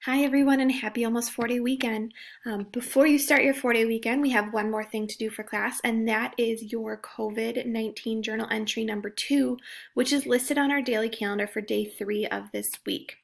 Hi everyone, and happy almost 4-day weekend. Before you start your 4-day weekend, we have one more thing to do for class, and that is your COVID-19 journal entry number 2, which is listed on our daily calendar for day 3 of this week.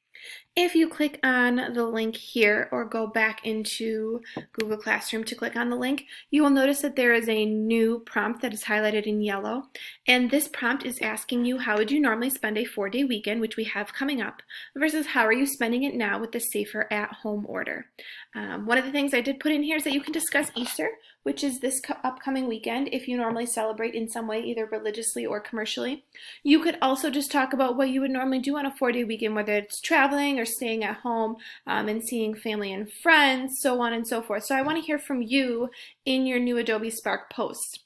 If you click on the link here or go back into Google Classroom to click on the link, you will notice that there is a new prompt that is highlighted in yellow. And this prompt is asking you, how would you normally spend a 4-day weekend, which we have coming up, versus how are you spending it now with the safer at home order. One of the things I did put in here is that you can discuss Easter, which is this upcoming weekend, if you normally celebrate in some way, either religiously or commercially. You could also just talk about what you would normally do on a 4-day weekend, whether it's traveling or staying at home and seeing family and friends, so on and so forth. So I want to hear from you in your new Adobe Spark post.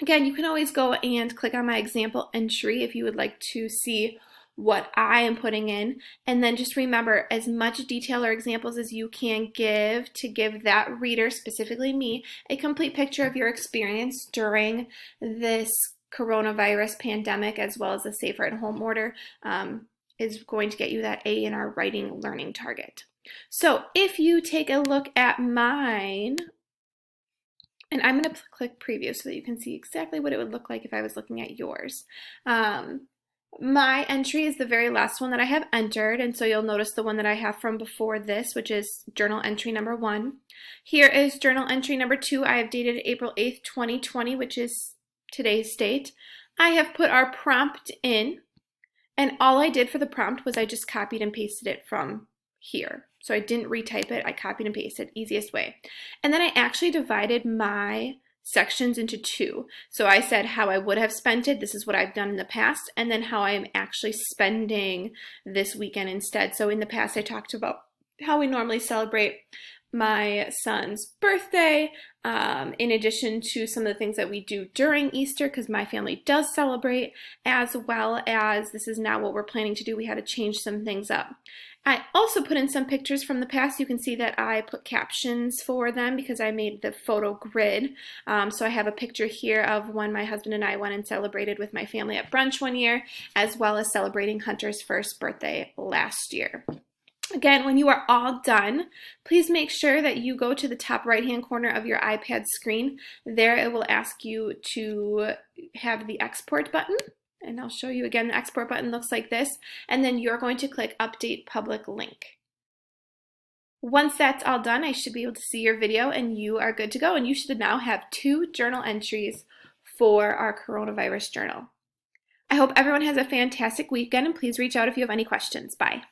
Again, you can always go and click on my example entry if you would like to see what I am putting in, and then just remember as much detail or examples as you can give to give that reader, specifically me, a complete picture of your experience during this coronavirus pandemic, as well as the safer at home order, is going to get you that A in our writing learning target. So if you take a look at mine, and I'm going to click preview so that you can see exactly what it would look like if I was looking at yours. My entry is the very last one that I have entered, and so you'll notice the one that I have from before this, which is journal entry number 1. Here is journal entry number 2. I have dated April 8th, 2020, which is today's date. I have put our prompt in, and all I did for the prompt was I just copied and pasted it from here. So I didn't retype it, I copied and pasted, easiest way. And then I actually divided my sections into 2. So I said how I would have spent it, this is what I've done in the past, and then how I'm actually spending this weekend instead. So in the past I talked about how we normally celebrate my son's birthday, in addition to some of the things that we do during Easter, because my family does celebrate, as well as this is now what we're planning to do. We had to change some things up. I also put in some pictures from the past. You can see that I put captions for them because I made the photo grid. So I have a picture here of when my husband and I went and celebrated with my family at brunch one year, as well as celebrating Hunter's first birthday last year. Again, when you are all done, please make sure that you go to the top right-hand corner of your iPad screen. There it will ask you to have the export button. And I'll show you again, the export button looks like this. And then you're going to click Update Public Link. Once that's all done, I should be able to see your video and you are good to go. And you should now have 2 journal entries for our coronavirus journal. I hope everyone has a fantastic weekend, and please reach out if you have any questions. Bye.